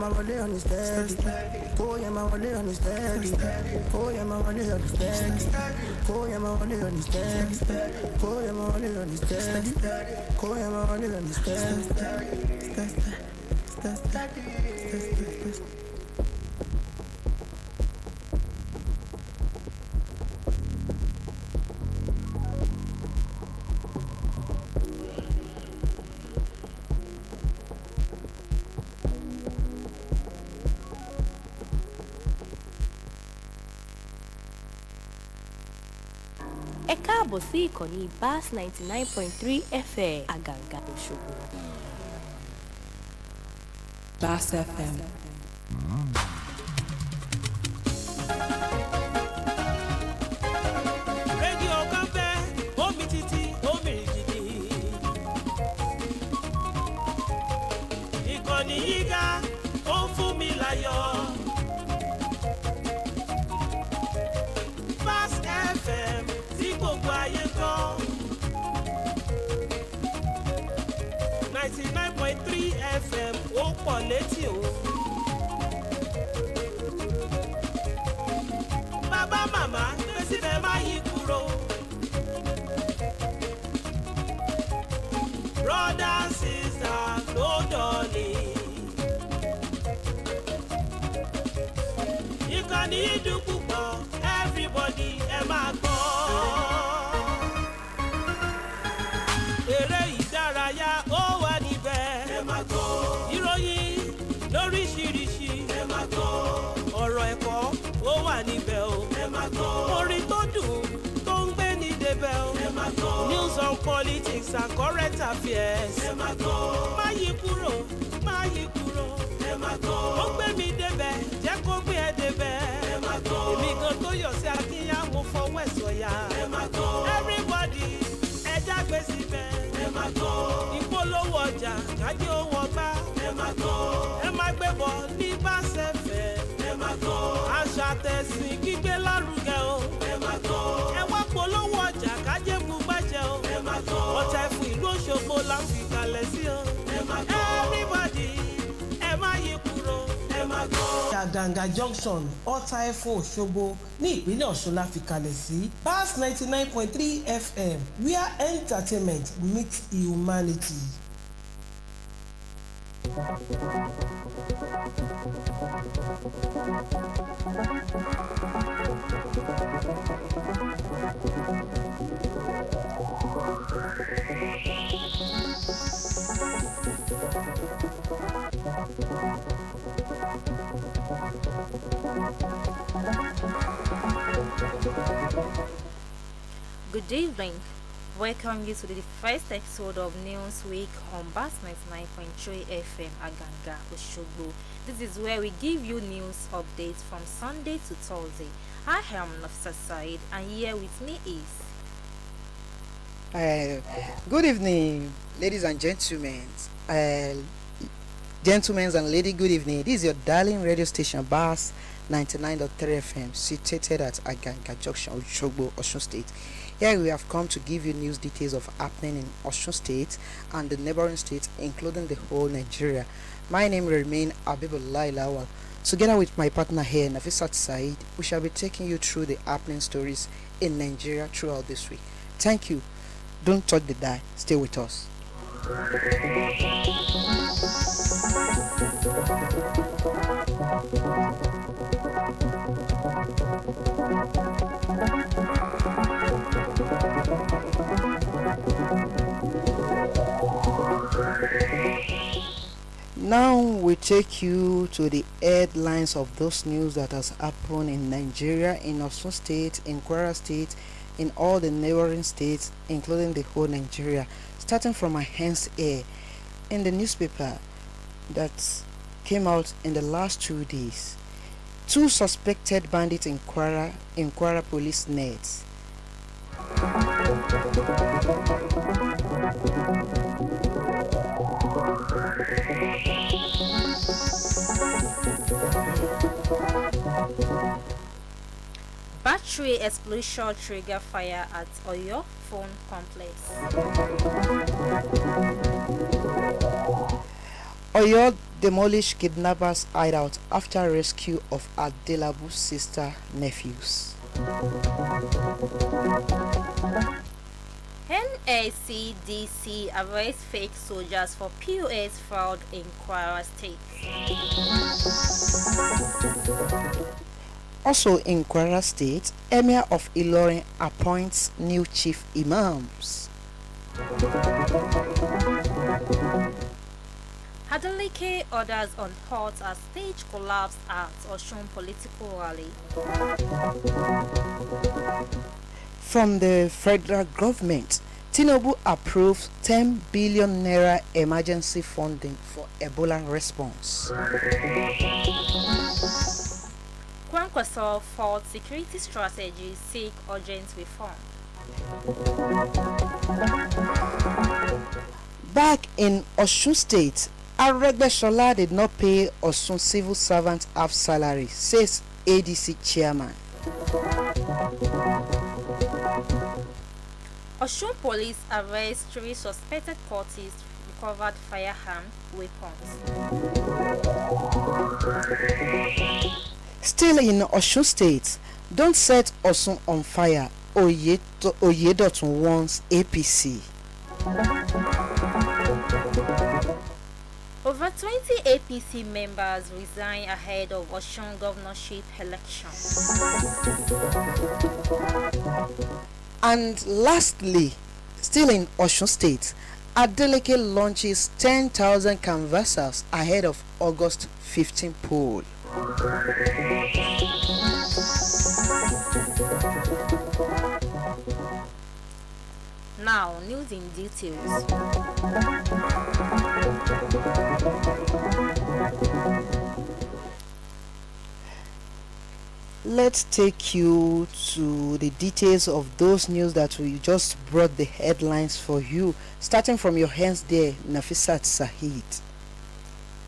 my wallet on his steady. Oh, yeah, my wallet on his steady. Oh, yeah, my wallet on his steady. Oh, yeah, my wallet on his steady. Oh, yeah, my wallet on his steady. Oh, yeah, my wallet on his steady. Ẹ káàbọ̀ sí ìkànnì Bass 99.3 FM Àgàngà Òṣogbo. Bass FM. rédíò kan fẹ́ omi títí omi jìjì. Ìkànnì yìí ga ó ń fún mi láyọ̀. Bass FM tí gbogbo ayé gbọ́. 99.3 FM ó pọ̀ létí o. Bàbá màmá gbèsè bẹ́ẹ̀ máa yí kúrò. Brother sister no darling. Ìkànnì yìí dùn púpọ̀ everybody ẹ máa gbọ́. Eré ìdárayá ó wà níbẹ̀. Ẹ máa gbọ́. Ìròyìn lóríṣiríṣi. Ẹ máa gbọ́. Ọ̀rọ̀ ẹ̀kọ́ ó wà níbẹ̀ o. Ẹ máa gbọ́. Orin tó dùn tó ń gbé ní débẹ̀ o. Ẹ máa gbọ́. News on politics and current affairs. Ẹ máa gbọ́. Má yí kúrò, má yí kúrò. Ẹ máa gbọ́. Ó gbé mi débẹ̀, jẹ́ kó gbé ẹ débẹ̀. Ẹ máa gbọ́. Èmi gan tó yọ̀ sí akínyá mo fọwọ́ ẹ̀ sọ̀yà. Ẹ máa gbọ́. Everybody ẹ jágbe síbẹ̀. Ẹ máa gbọ́. Ìpolówó ọjà kájí owó ọgbà. Ẹ máa gbọ́. Ẹ máa gbé bọ̀ ní Bass FM. Ẹ máa gbọ́. Àṣà tẹ̀sìn gbígbé lárugẹ o. Ẹ máa gbọ́. Ẹ wá polówó ọjà kájé bugbájẹ o. Ẹ máa gbọ́. Ọ̀tá ẹ̀fún ìlú Òṣogbo la fi kalẹ̀ sí o. Ẹ máa gbọ́. Everybody ẹ máa yí kúrò. Ẹ máa gbọ́. Àgàngà junction Ọ̀tà Ẹ̀fọ́ Òṣogbo ní ìpínlẹ̀ Ọ̀ṣun la fi kalẹ̀ sí Bass 99.3 FM where entertainment meets humanity. Good evening. Welcome you to the first episode of Newsweek on Bass 99.3 FM Àgàngà Òṣogbo. This is where we give you news updates from Sunday to Thursday. I am Nafisat Saheed and here with me is good evening, ladies and gentlemen. Gentlemen and lady, good evening. This is your darling radio station, Bass 99.3 FM, situated at Àgàngà Junction, Òṣogbo, Osun State. Here we have come to give you news details of happening in Osun State and the neighboring states, including the whole Nigeria. My name will remain Habeebelahi Lawal. Together with my partner here, Nafisat Saheed, we shall be taking you through the happening stories in Nigeria throughout this week. Thank you. Don't touch the dial. Stay with us. Now we take you to the headlines of those news that has happened in Nigeria, in Osun State, in Kwara State, in all the neighboring states, including the whole Nigeria. Starting from my hands here, in the newspaper that came out in the last 2 days, 2 suspected bandits in Kwara police nets. battery explosion trigger fire at Oyo phone complex. Oyo demolish kidnappers' hideout after rescue of Adelabu's sister nephews. NACDC arrests fake soldiers for POS fraud in Kwara State. Also in Kwara State, Emir of Ilorin appoints new chief imams. Adeleke orders on halt as stage collapse at Osun political rally. From the federal government, Tinubu approves 10 billion naira emergency funding for Ebola response. Kwankwaso fault security strategy seek urgent reform. Back in Osun State, Aregbesola did not pay Osun civil servants half salary, says ADC chairman. Osun police arrest 3 suspected cultists, recovered firearm weapons. Still in Osun State, don't set Osun on fire, Oyedotun warns APC. Over 20 APC members resign ahead of Osun governorship election. And lastly, still in Osun State, Adeleke launches 10,000 canvassers ahead of August 15 poll. Now, news in details. Let's take you to the details of those news that we just brought the headlines for you. Starting from your hands there, Nafisat Saheed.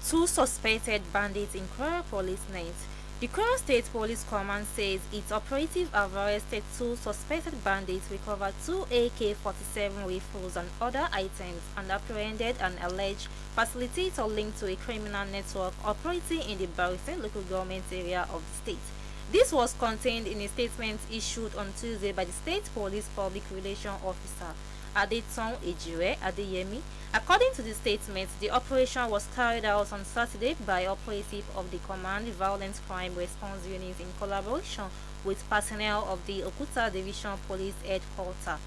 2 suspected bandits in Kwara police night. The Kwara State Police Command says its operatives have arrested 2 suspected bandits, recovered 2 AK-47 rifles and other items, and apprehended an alleged facilitator linked to a criminal network operating in the Barrister local government area of the state. This was contained in a statement issued on Tuesday by the State Police Public Relations Officer, Adeton Ejire Adeyemi. According to the statement, the operation was carried out on Saturday by operatives of the Command Violent Crime Response Unit in collaboration with personnel of the Okuta Division Police Headquarters.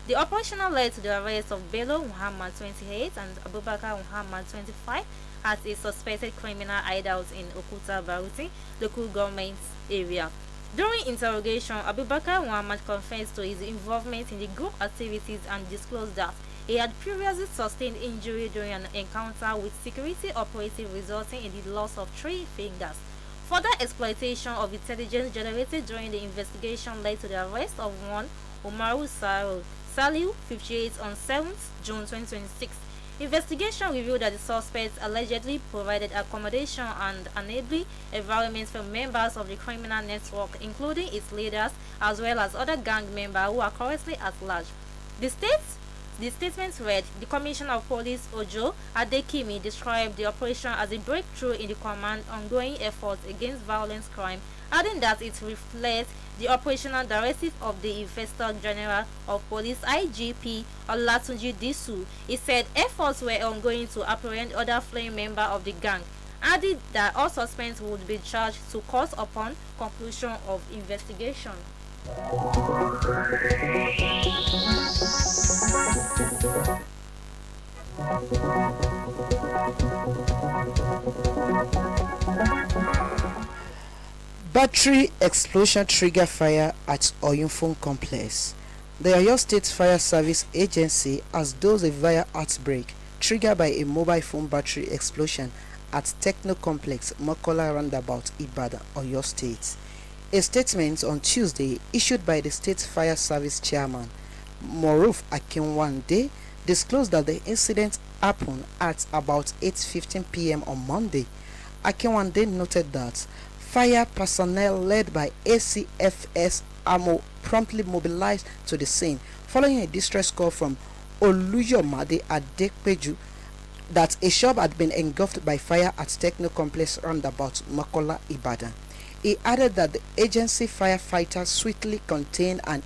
The operation led to the arrest of Bello Muhammad 28 and Abubakar Muhammad 25 at a suspected criminal hideout in Okuta Baruti local government area. During interrogation, Abubakar Muhammad confessed to his involvement in the group activities and disclosed that he had previously sustained injury during an encounter with security operatives resulting in the loss of 3 fingers. Further exploitation of intelligence generated during the investigation led to the arrest of one Umaru Saliu, 58, on 7th June 2026. Investigation revealed that the suspects allegedly provided accommodation and enabling environment for members of the criminal network, including its leaders, as well as other gang members who are currently at large. The statement read, the Commissioner of Police Ojo Adekimi described the operation as a breakthrough in the command's ongoing efforts against violent crime, adding that it reflects the operational directive of the Inspector General of Police IGP Olatunji Disu. He said efforts were ongoing to apprehend other fleeing members of the gang, added that all suspects would be charged to court upon conclusion of investigation. Battery explosion trigger fire at Oyunfon complex. The Oyo State Fire Service Agency has dosed a fire outbreak triggered by a mobile phone battery explosion at Techno Complex, Mokola Roundabout, Ibadan, Oyo State. A statement on Tuesday issued by the State Fire Service Chairman, Moruf Akinwande, disclosed that the incident happened at about 8:15 p.m. on Monday. Akinwande noted that fire personnel led by ACFS AMO promptly mobilized to the scene following a distress call from Oluyomade Adepeju, that a shop had been engulfed by fire at Techno Complex roundabout Makola, Ibadan. He added that the agency firefighters swiftly contained and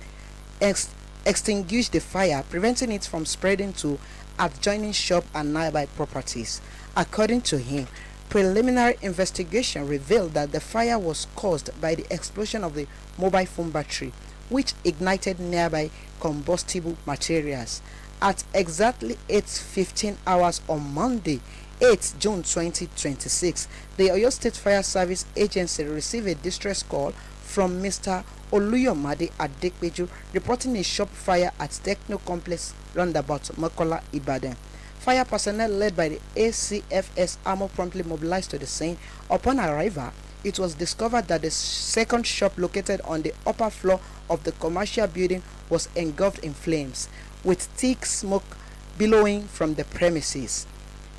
extinguished the fire, preventing it from spreading to adjoining shop and nearby properties. According to him, preliminary investigation revealed that the fire was caused by the explosion of the mobile phone battery, which ignited nearby combustible materials. At exactly 8:15 hours on Monday, 8 June 2026, the Oyo State Fire Service Agency received a distress call from Mr. Oluyomade Adekpeju reporting a shop fire at Techno Complex roundabout Makola, Ibadan. Fire personnel led by the ACFS Armor promptly mobilized to the scene. Upon arrival, it was discovered that the second shop located on the upper floor of the commercial building was engulfed in flames, with thick smoke billowing from the premises.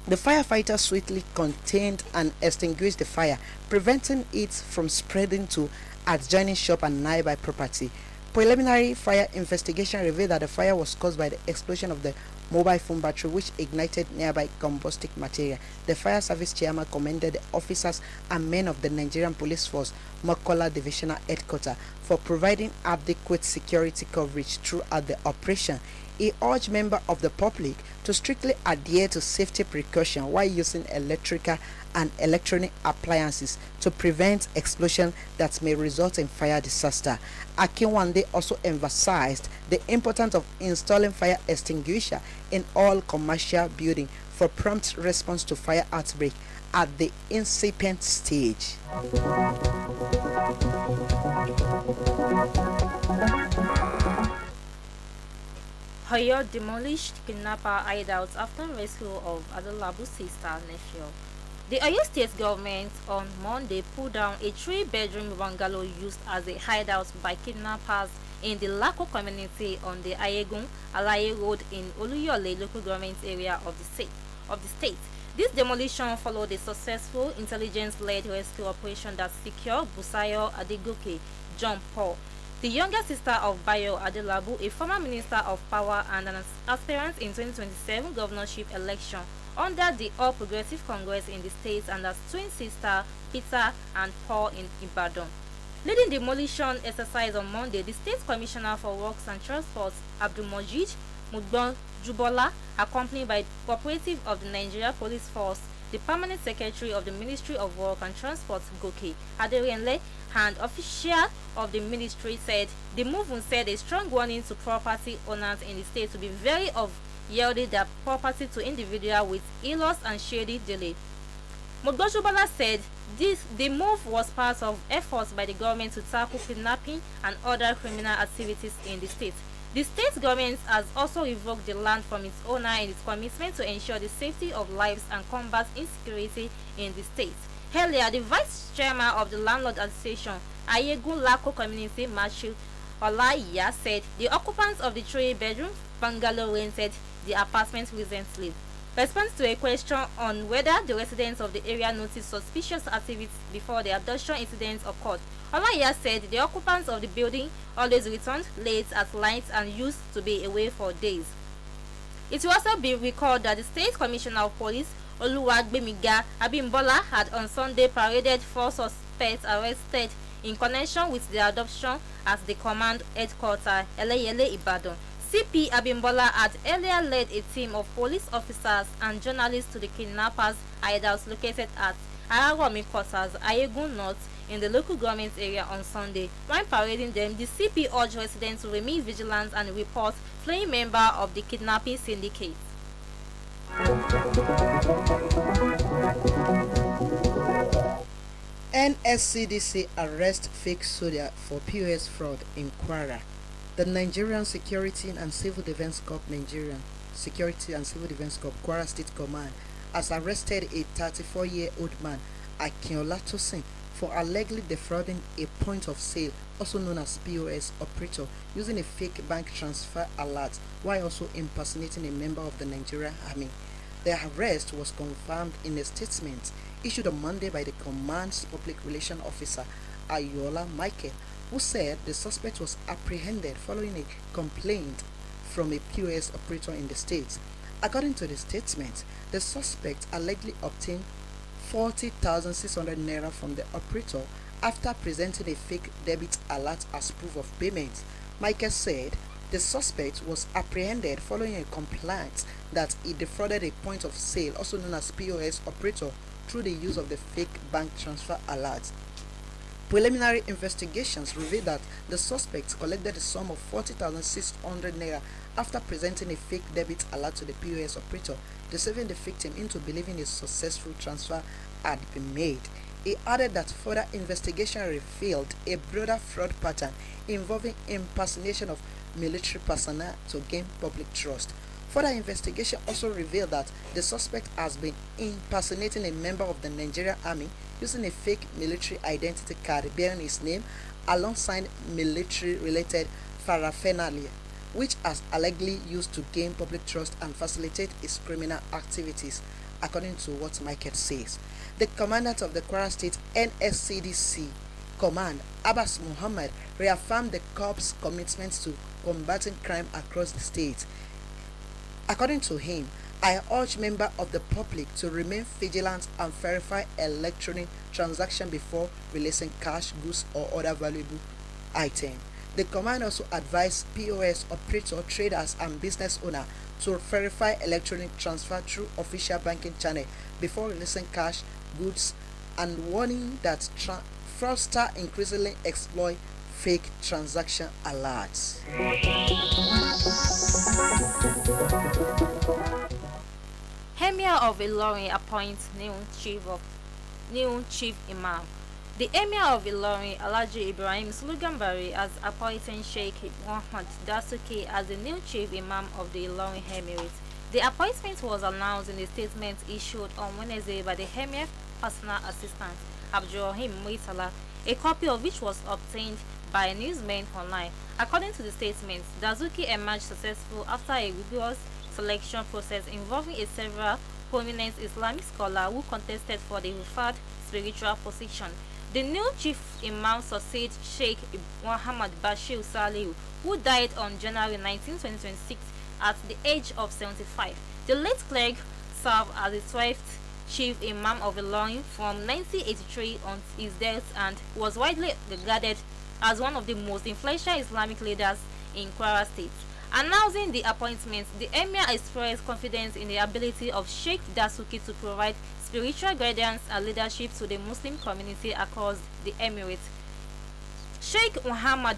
The firefighters swiftly contained and extinguished the fire, preventing it from spreading to adjoining shop and nearby property. Preliminary fire investigation revealed that the fire was caused by the explosion of the mobile phone battery, which ignited nearby combustible material. The fire service chairman commended the officers and men of the Nigerian Police Force Makola Divisional Headquarters for providing adequate security coverage throughout the operation. He urged members of the public to strictly adhere to safety precautions while using electrical and electronic appliances to prevent explosion that may result in fire disaster. Akinwande also emphasized the importance of installing fire extinguisher in all commercial buildings for prompt response to fire outbreak at the incipient stage. Oyo demolished kidnapper hideouts after rescue of Adelabu's sister nephew. The Oyo State government on Monday pulled down a 3-bedroom bungalow used as a hideout by kidnappers in the Lako community on the Ayegun Alaye Road in Oluyole local government area of the state. This demolition followed a successful intelligence-led rescue operation that secured Busayo Adegoke John Paul, the younger sister of Bayo Adelabu, a former minister of power and an aspirant in 2027 governorship election under the All Progressive Congress in the state, and as twin sister Peter and Paul in Ibadan. Leading the demolition exercise on Monday, the State Commissioner for Works and Transport, Abdulmojid Mugbon Jubola, accompanied by cooperative of the Nigeria Police Force, the Permanent Secretary of the Ministry of Work and Transport, Goke Aderenle, and official of the ministry, said the move will send a strong warning to property owners in the state to be wary of yielding their property to individuals with ill-loss and shady delay. Mugbon said the move was part of efforts by the government to tackle kidnapping and other criminal activities in the state. The state government has also revoked the land from its owner in its commitment to ensure the safety of lives and combat insecurity in the state. Earlier, the vice chairman of the Landlord Association, Ayegun Lako Community, Matthew Olaiya, said the occupants of the 3-bedroom bungalow rented the apartment recently. Response to a question on whether the residents of the area noticed suspicious activities before the abduction incident occurred, Olaiya said the occupants of the building always returned late at night and used to be away for days. It will also be recalled that the State Commissioner of Police, Oluwagbemiga Abimbola, had on Sunday paraded 4 suspects arrested in connection with their adoption as the command headquarters, Eleyele, Ibadan. CP Abimbola had earlier led a team of police officers and journalists to the kidnappers' hideouts located at Araromi Quarters, Ayegun North, in the local government area on Sunday. While parading them, the CP urged residents to remain vigilant and report fleeing members of the kidnapping syndicate. NSCDC arrest fake soldier for POS fraud in Kwara. The Nigerian Security and Civil Defense Corps Kwara State Command has arrested a 34-year-old man, Akinola Tosin, for allegedly defrauding a point of sale, also known as POS operator, using a fake bank transfer alert while also impersonating a member of the Nigerian Army. The arrest was confirmed in a statement issued on Monday by the command's public relations officer, Ayola Michael, who said the suspect was apprehended following a complaint from a POS operator in the state. According to the statement, the suspect allegedly obtained 40,600 naira from the operator after presenting a fake debit alert as proof of payment. Michael said the suspect was apprehended following a complaint that he defrauded a point of sale, also known as POS operator, through the use of the fake bank transfer alert. Preliminary investigations revealed that the suspect collected a sum of 40,600 naira after presenting a fake debit alert to the POS operator, deceiving the victim into believing a successful transfer had been made. He added that further investigation revealed a broader fraud pattern involving impersonation of military personnel to gain public trust. Further investigation also revealed that the suspect has been impersonating a member of the Nigerian Army using a fake military identity card bearing his name alongside military-related paraphernalia, which has allegedly used to gain public trust and facilitate his criminal activities, according to what Michael says. The commandant of the Kwara State NSCDC Command, Abbas Muhammad, reaffirmed the corps' commitment to combating crime across the state. According to him, I urge members of the public to remain vigilant and verify electronic transactions before releasing cash, goods, or other valuable items. The command also advised POS operator, traders, and business owners to verify electronic transfer through official banking channel before releasing cash, goods, and warning that fraudsters increasingly exploit fake transaction alerts. Emir of Ilorin appoints new chief imam. The Emir of Ilorin, Alhaji Ibrahim Sulugambari, has appointed Sheikh Muhammad Dasuki as the new chief imam of the Ilorin Emirate. The appointment was announced in a statement issued on Wednesday by the Emir's personal assistant, Abdurrahim Muitala, a copy of which was obtained by Newsweek online. According to the statement, Dazuki emerged successful after a rigorous selection process involving several prominent Islamic scholars who contested for the referred spiritual position. The new chief imam succeeded Sheikh Muhammad Bashir Salihu, who died on January 19, 2026 at the age of 75. The late cleric served as the 12th chief imam of Ilorin from 1983 on his death and was widely regarded as one of the most influential Islamic leaders in Kwara State. Announcing the appointment, the Emir expressed confidence in the ability of Sheikh Dasuki to provide spiritual guidance and leadership to the Muslim community across the Emirate. Sheikh Muhammad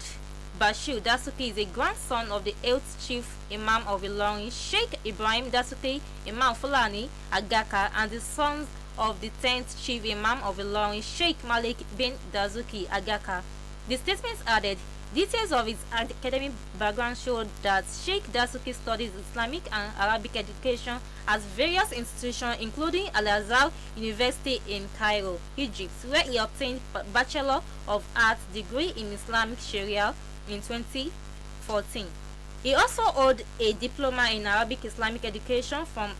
Bashir Dasuki is a grandson of the 8th chief imam of Ilorin, Sheikh Ibrahim Dasuki, Imam Fulani Agaka, and the sons of the 10th chief imam of Ilorin, Sheikh Malik bin Dazuki Agaka. The statement added, details of his academic background showed that Sheikh Dasuki studies Islamic and Arabic education at various institutions including Al-Azhar University in Cairo, Egypt, where he obtained Bachelor of Arts degree in Islamic Sharia in 2014. He also held a diploma in Arabic Islamic education from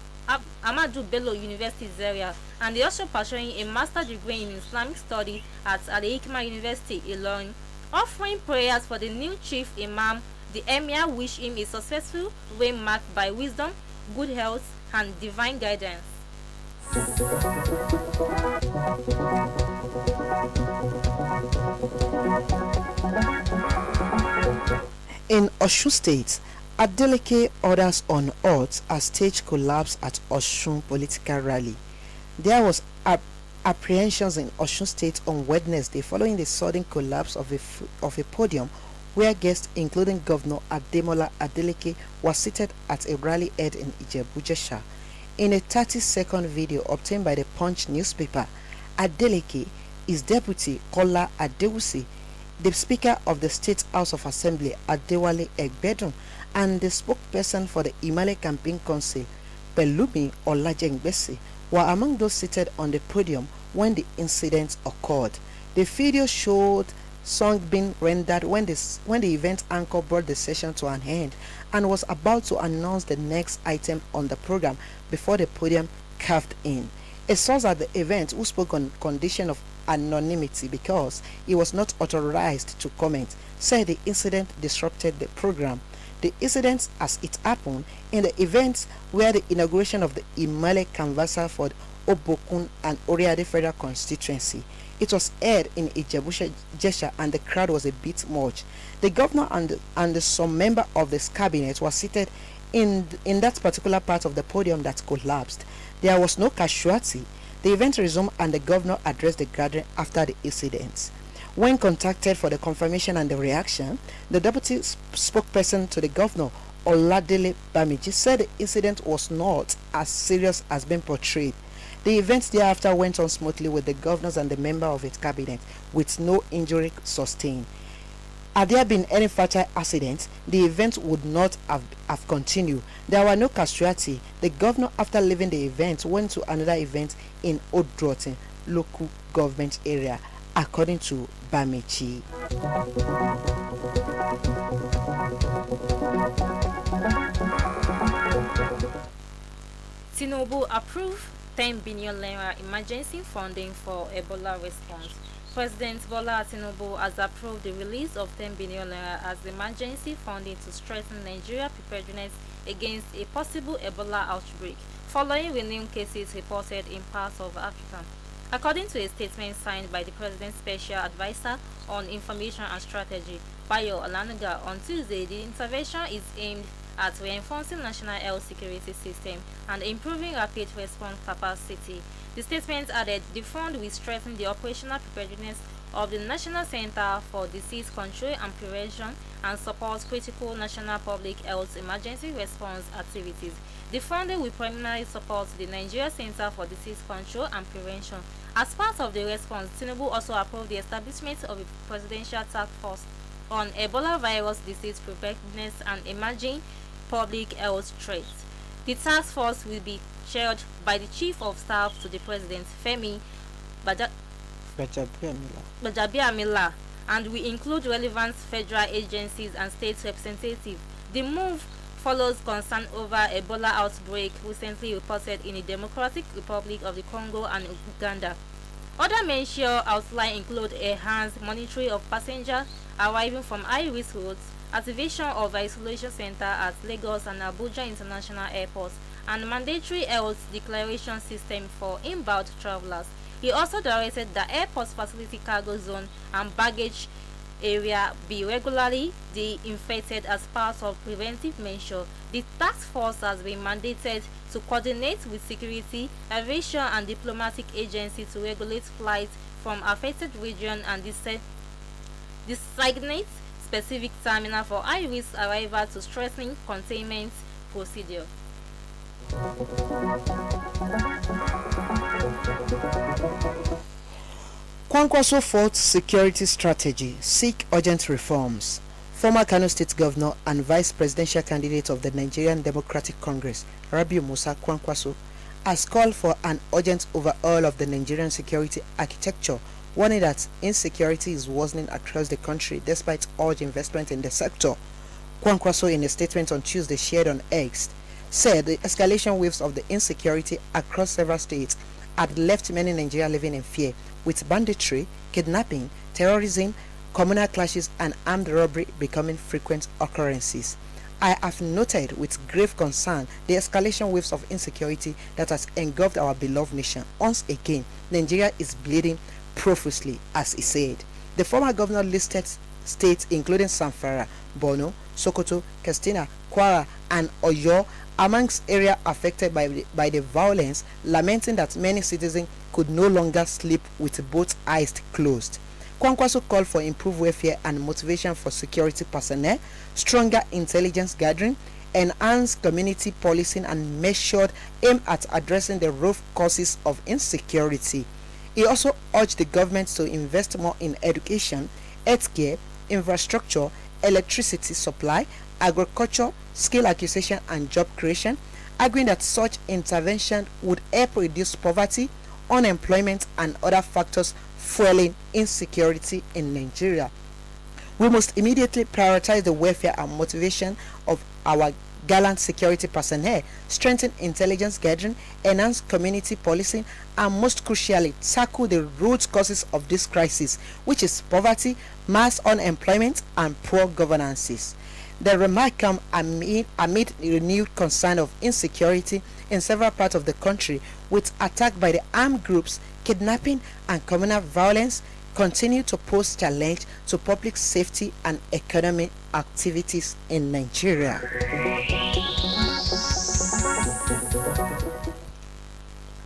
Ahmadu Bello University Zaria, and he also pursuing a master's degree in Islamic study at Al-Hikmah University Ilorin. Offering prayers for the new chief imam, the Emir wished him a successful reign marked by wisdom, good health, and divine guidance. In Osun State, Adeleke orders on odds as stage collapse at Osun political rally. There was apprehensions in Osun State on Wednesday following the sudden collapse of a podium where guests including Governor Ademola Adeleke were seated at a rally held in Ijebu-Jesha. In a 30-second video obtained by the Punch newspaper, Adeleke, his deputy Kola Adewusi, the Speaker of the State House of Assembly Adewale Egbedun, and the spokesperson for the Imale Campaign Council Pelumi Olajengbesi were among those seated on the podium when the incident occurred. The video showed song being rendered when the event anchor brought the session to an end and was about to announce the next item on the program before the podium caved in. A source at the event who spoke on condition of anonymity because he was not authorized to comment said the incident disrupted the program. The incident as it happened in the event where the inauguration of the Imale canvasser for the Obokun and Oriade Federal Constituency. It was aired in Ijebu-Jesha and the crowd was a bit much. The governor and some member of this cabinet were seated in that particular part of the podium that collapsed. There was no casualty. The event resumed and the governor addressed the gathering after the incident. When contacted for the confirmation and the reaction, the deputy spokesperson to the governor, Oladele Bamiji, said the incident was not as serious as being portrayed. The event thereafter went on smoothly with the governors and the member of its cabinet, with no injury sustained. Had there been any fatal accident, the event would not have continued. There were no casualties. The governor, after leaving the event, went to another event in Odrotin local government area, according to Bamichi. Tinubu approved 10 billion naira emergency funding for Ebola response. President Bola Tinubu has approved the release of 10 billion naira as emergency funding to strengthen Nigeria's preparedness against a possible Ebola outbreak, following renewed cases reported in parts of Africa. According to a statement signed by the President's Special Advisor on Information and Strategy, Bayo Olanuga, on Tuesday, the intervention is aimed at reinforcing national health security system and improving rapid response capacity. The statement added the fund will strengthen the operational preparedness of the National Center for Disease Control and Prevention and support critical national public health emergency response activities. The funding will primarily support the Nigeria Center for Disease Control and Prevention. As part of the response, Tinubu also approved the establishment of a presidential task force on Ebola virus disease preparedness and emerging public health threats. The task force will be chaired by the Chief of Staff to the President, Femi Bajabiamila, and will include relevant federal agencies and state representatives. The move follows concern over Ebola outbreak recently reported in the Democratic Republic of the Congo and Uganda. Other measures outlined include enhanced monitoring of passengers arriving from high-risk routes, activation of isolation center at Lagos and Abuja International Airports, and mandatory health declaration system for inbound travelers. He also directed the airport facility cargo zone and baggage area be regularly de-infected as part of preventive measure. The task force has been mandated to coordinate with security, aviation and diplomatic agencies to regulate flights from affected regions and designate specific terminal for high-risk arrival to strengthen containment procedure. Kwankwaso fought security strategy, seek urgent reforms. Former Kano State Governor and Vice Presidential candidate of the Nigerian Democratic Congress, Rabiu Musa Kwankwaso, has called for an urgent overhaul of the Nigerian security architecture, warning that insecurity is worsening across the country despite urged investment in the sector. Kwankwaso, in a statement on Tuesday shared on X, said the escalation waves of the insecurity across several states had left many Nigerians living in fear, with banditry, kidnapping, terrorism, communal clashes and armed robbery becoming frequent occurrences. I have noted with grave concern the escalation waves of insecurity that has engulfed our beloved nation. Once again, Nigeria is bleeding profusely, as he said. The former governor listed states including Zamfara, Borno, Sokoto, Katsina, Kwara and Oyo amongst areas affected by the violence, lamenting that many citizens could no longer sleep with both eyes closed. Kwankwaso called for improved welfare and motivation for security personnel, stronger intelligence gathering, enhanced community policing and measures aimed at addressing the root causes of insecurity. He also urged the government to invest more in education, healthcare, infrastructure, electricity supply, agriculture, skill acquisition and job creation, arguing that such intervention would help reduce poverty, unemployment and other factors fueling insecurity in Nigeria. We must immediately prioritize the welfare and motivation of our gallant security personnel, strengthen intelligence gathering, enhance community policing, and most crucially, tackle the root causes of this crisis, which is poverty, mass unemployment, and poor governances. The remark come amid renewed concern of insecurity in several parts of the country, with attack by the armed groups, kidnapping, and communal violence continue to pose challenge to public safety and economic activities in Nigeria.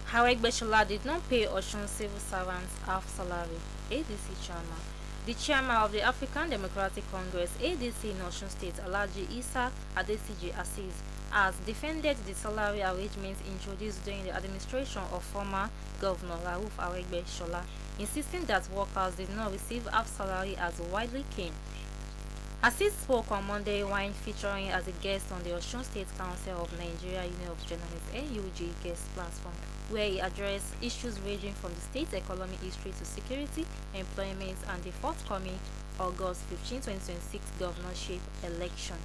Habeebelahi did not pay Osun civil servants half salary. ADC chairman. The chairman of the African Democratic Congress (ADC) in Osun State, Alhaji Isa Adesiji Azeez, has defended the salary arrangements introduced during the administration of former Governor Rauf Aregbesola, insisting that workers did not receive half salary as widely claimed. Azeez spoke on Monday when featuring as a guest on the Osun State Council of Nigeria Union of Journalists (NUJ) guest platform, where he addressed issues ranging from the state's economic history to security, employment, and the forthcoming August 15, 2026 governorship election.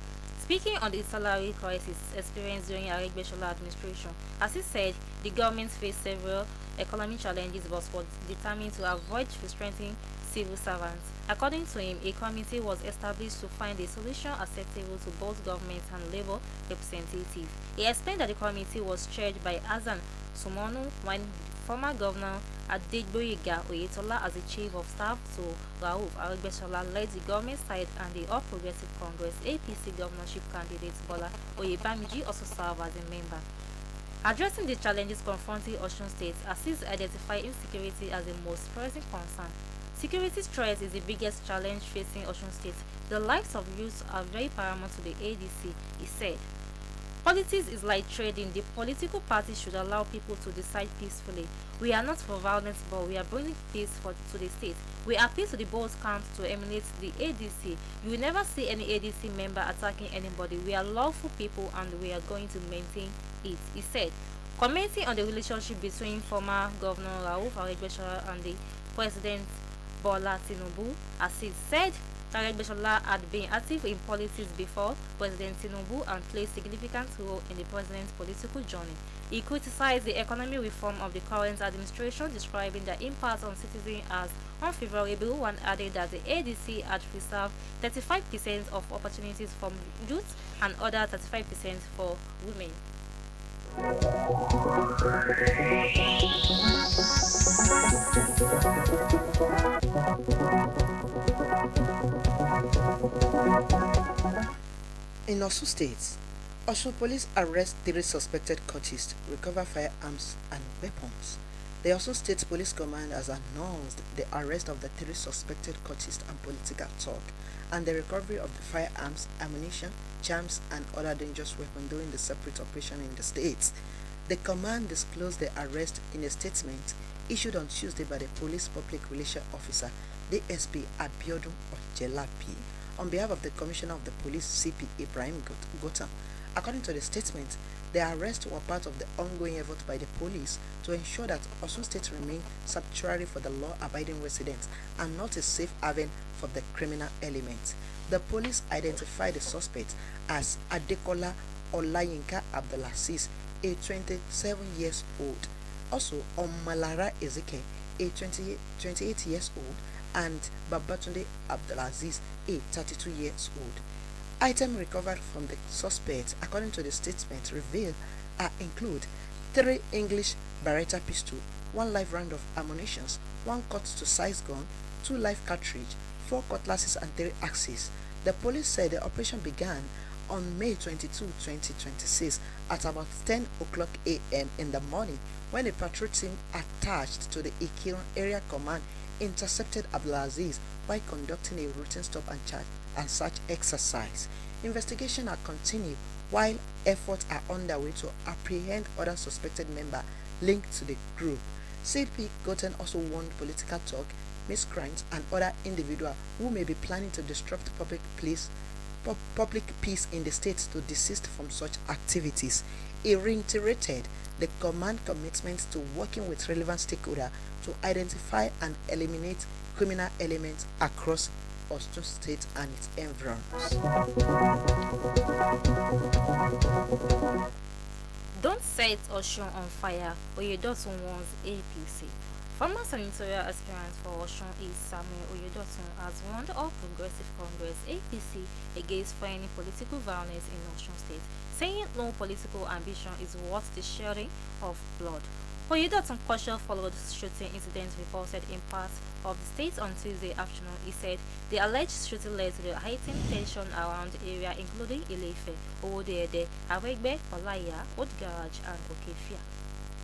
Speaking on the salary crisis experienced during Aregbesola administration, as he said, the government faced several economic challenges but was determined to avoid restraining civil servants. According to him, a committee was established to find a solution acceptable to both government and labor representatives. He explained that the committee was chaired by Hassan Sumonu, when former governor Adegboyega Oyetola as the chief of staff to Rauf Aregbesola led the government side, and the All Progressive Congress APC governorship candidate Bola Oyebamiji also served as a member. Addressing the challenges confronting Osun State, Azeez identified insecurity as the most pressing concern. Security threat is the biggest challenge facing Osun State. The lives of youth are very paramount to the ADC, he said. Politics is like trading. The political parties should allow people to decide peacefully. We are not for violence, but we are bringing peace to the state. We appeal to the both camps to emulate the ADC. You will never see any ADC member attacking anybody. We are lawful people and we are going to maintain it, he said. Commenting on the relationship between former Governor Rauf Aregbesola and the President Bola Tinubu, Azeez said Aregbesola had been active in politics before President Tinubu and played a significant role in the president's political journey. He criticized the economic reform of the current administration, describing the impact on citizens as unfavorable, and added that the ADC had reserved 35% of opportunities for youth and other 35% for women. In Osun State, Osun police arrest 3 suspected cultists, recover firearms and weapons. The Osun State Police Command has announced the arrest of the 3 suspected cultists and political talk, and the recovery of the firearms, ammunition, charms, and other dangerous weapons during the separate operation in the state. The command disclosed the arrest in a statement issued on Tuesday by the Police Public Relations Officer, DSP Abiodun Ojelabi, on behalf of the Commissioner of the Police, CP Ibrahim Gotam. According to the statement, the arrests were part of the ongoing effort by the police to ensure that Osun State remains sanctuary for the law-abiding residents and not a safe haven for the criminal elements. The police identified the suspect as Adekola Olayinka Abdulaziz, a 27-years-old, also Omalara Ezeke, a 28-years-old, and Babatunde Abdulaziz, a 32-years-old. Items recovered from the suspects, according to the statement revealed, include 3 English Beretta pistols, 1 live round of ammunition, 1 cut-to-size gun, 2 live cartridge, 4 cutlasses, and 3 axes. The police said the operation began on May 22, 2026 at about 10 o'clock a.m. in the morning, when a patrol team attached to the Ikiron Area Command intercepted Abdulaziz while conducting a routine stop and search exercise. Investigation are continued while efforts are underway to apprehend other suspected members linked to the group. CP Goten also warned political talk, miscreants, and other individuals who may be planning to disrupt public peace in the state to desist from such activities. He reiterated the command commitment to working with relevant stakeholders to identify and eliminate criminal elements across Osun State and its environs. Don't set Osun on fire, Oyedotun warns APC. Former senatorial aspirant for Osun East Samuel Oyedotun has warned All Progressive Congress (APC) against any political violence in Osun State, saying no political ambition is worth the shedding of blood. Oyedotun caution followed shooting incidents reported in parts of the state on Tuesday afternoon. He said the alleged shooting led to the heightened tension around the area, including Ileife, Owodede, Awegbe, Olaya, Old Garage, and Okefia.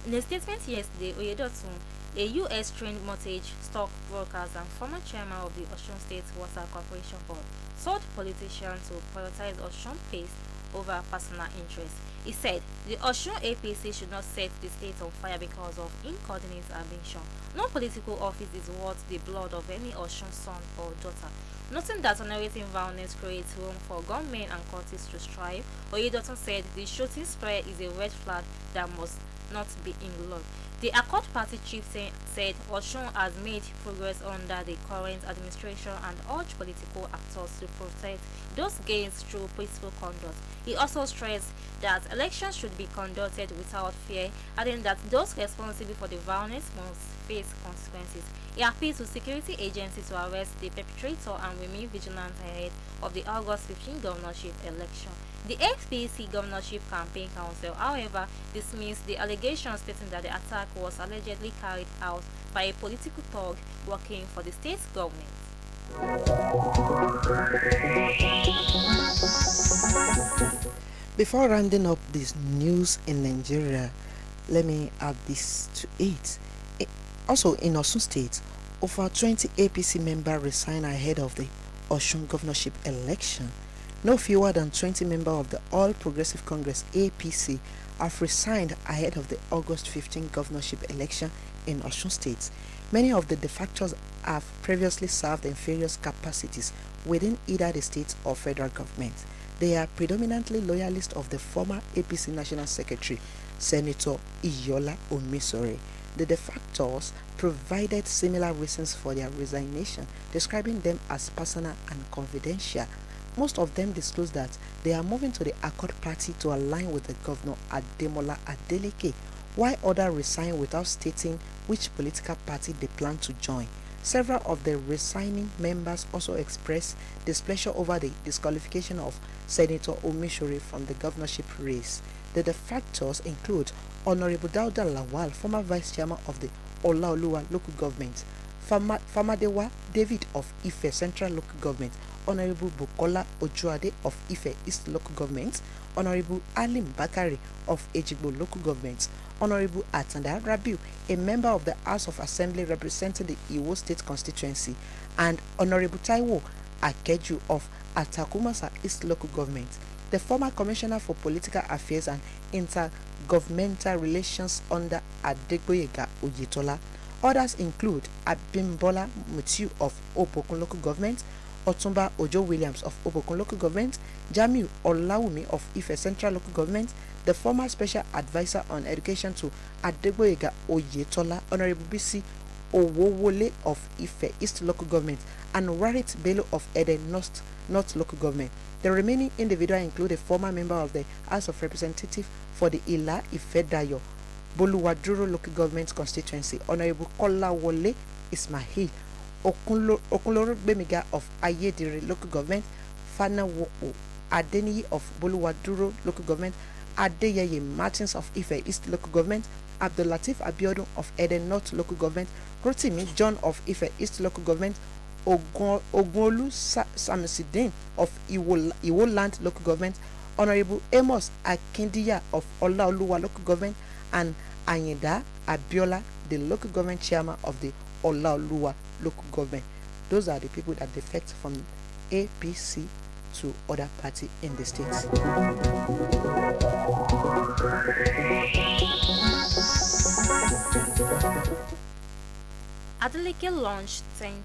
In a statement yesterday, Oyedotun, a U.S.-trained mortgage stockbrokers and former chairman of the Osun State Water Corporation Board, told politicians to prioritize Osun pace over personal interest. He said the Osun APC should not set the state on fire because of incoordinate ambition. No political office is worth the blood of any Osun son or daughter. Noting that tolerating violence creates room for gunmen and cultists to strive, Oyedotun said the shooting spree is a red flag that must not be ignored. The Accord Party chief said Osun has made progress under the current administration and urged political actors to protect those gains through peaceful conduct. He also stressed that elections should be conducted without fear, adding that those responsible for the violence must face consequences. He appealed to security agencies to arrest the perpetrator and remain vigilant ahead of the August 15 governorship election. The FPC Governorship Campaign Council, however, dismissed the allegation stating that the attack was allegedly carried out by a political thug working for the state government. Before rounding up this news in Nigeria, let me add this to it. Also, in Osun State, over 20 APC members resigned ahead of the Osun governorship election. No fewer than 20 members of the All Progressive Congress (APC) have resigned ahead of the August 15 governorship election in Osun State. Many of the defectors have previously served in various capacities within either the state or federal government. They are predominantly loyalists of the former APC National Secretary, Senator Iyola Omisore. The defectors provided similar reasons for their resignation, describing them as personal and confidential. Most of them disclosed that they are moving to the Accord Party to align with the Governor Ademola Adeleke, while others resign without stating which political party they plan to join. Several of the resigning members also expressed displeasure over the disqualification of Senator Omisore from the governorship race. The defectors include Honorable Dauda Lawal, former vice chairman of the Olaoluwa local government, Famadewa David of Ife Central Local Government, Honorable Bukola Ojuade of Ife East Local Government, Honorable Alim Bakari of Ejigbo Local Government, Honorable Atanda Rabiu, a member of the House of Assembly representing the Iwo State constituency, and Honorable Taiwo Akeju of Atakumasa East Local Government. The former Commissioner for Political Affairs and Intergovernmental Relations under Adegboyega Oyetola. Others include Abimbola Mutiu of Obokun Local Government, Otumba Ojo Williams of Obokun Local Government, Jamiu Olawumi of Ife Central Local Government, the former Special Advisor on Education to Adegboyega Oyetola, Honorable BC Owowole of Ife East Local Government, and Warit Bello of Eden North Local Government. The remaining individuals include a former member of the House of Representatives for the Ila Ifedayo Boluwaduro Local Government constituency, Honorable Kolawole Ismail Okunloro Bemiga of Ayedire Local Government, Fana Woko Adeniyi of Boluwaduro Local Government, Adeyeye Martins of Ife East Local Government, Abdulateef Abiodun of Eden North Local Government, Rotimi John of Ife East Local Government, Ogunolu Samisidin of Iwo Land Local Government, Honorable Amos Akindiya of Olaoluwa Local Government, and Ayinda Abiola, the local government chairman of the Olaoluwa Local Government. Those are the people that defect from APC to other party in the states. Adeleke launched 10,000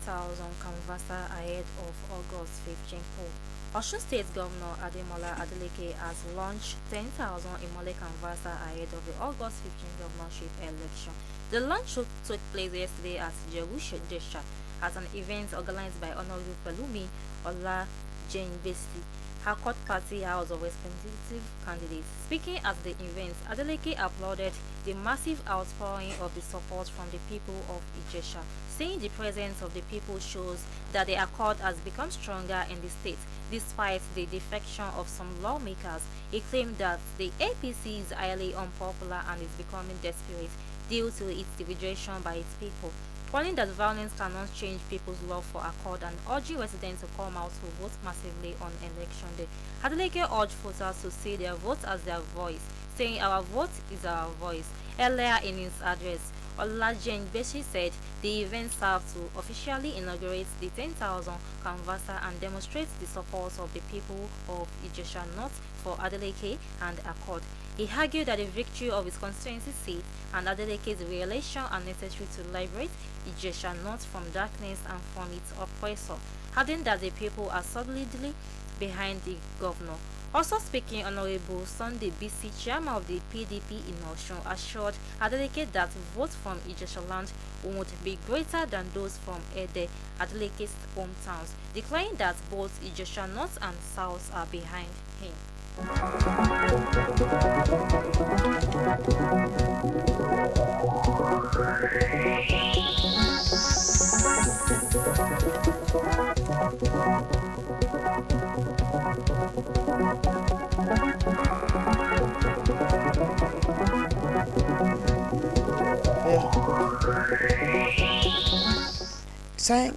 canvasser ahead of August 15 poll. Osun State Governor Ademola Adeleke has launched 10,000 Imole canvasser ahead of the August 15 governorship election. The launch took place yesterday at Jerusha Desha at an event organized by Honorable Pelumi Ola Jane Besti. Accord Party House of Representative candidates. Speaking at the event, Adeleke applauded the massive outpouring of the support from the people of Ijesha, saying the presence of the people shows that the accord has become stronger in the state despite the defection of some lawmakers. He claimed that the APC is highly unpopular and is becoming desperate due to its division by its people, warning that violence cannot change people's love for accord and urging residents to come out to vote massively on election day. Adeleke urged voters to see their vote as their voice, saying our vote is our voice. Earlier in his address, Olajen Beshi said the event served to officially inaugurate the 10,000 canvasser and demonstrate the support of the people of Ijesha North for Adeleke and Accord. He argued that the victory of his constituency seat and Adeleke's re-election are necessary to liberate Ijesha North from darkness and from its oppressor, adding that the people are solidly behind the governor. Also speaking, Honorable Sunday BC, chairman of the PDP in Osun, assured Adeleke that votes from Ijesha land would be greater than those from Ede, Adeleke's hometowns, declaring that both Ijesha North and South are behind him.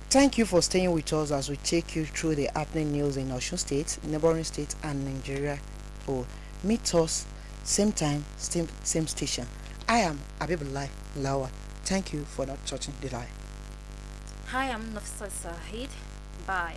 Thank you for staying with us as we take you through the happening news in Osun State, neighboring states, and Nigeria. Meet us same time, same station. I am Habeebelahi Lawal. Thank you for not touching the line. Hi, I'm Nafisat Saheed. Bye.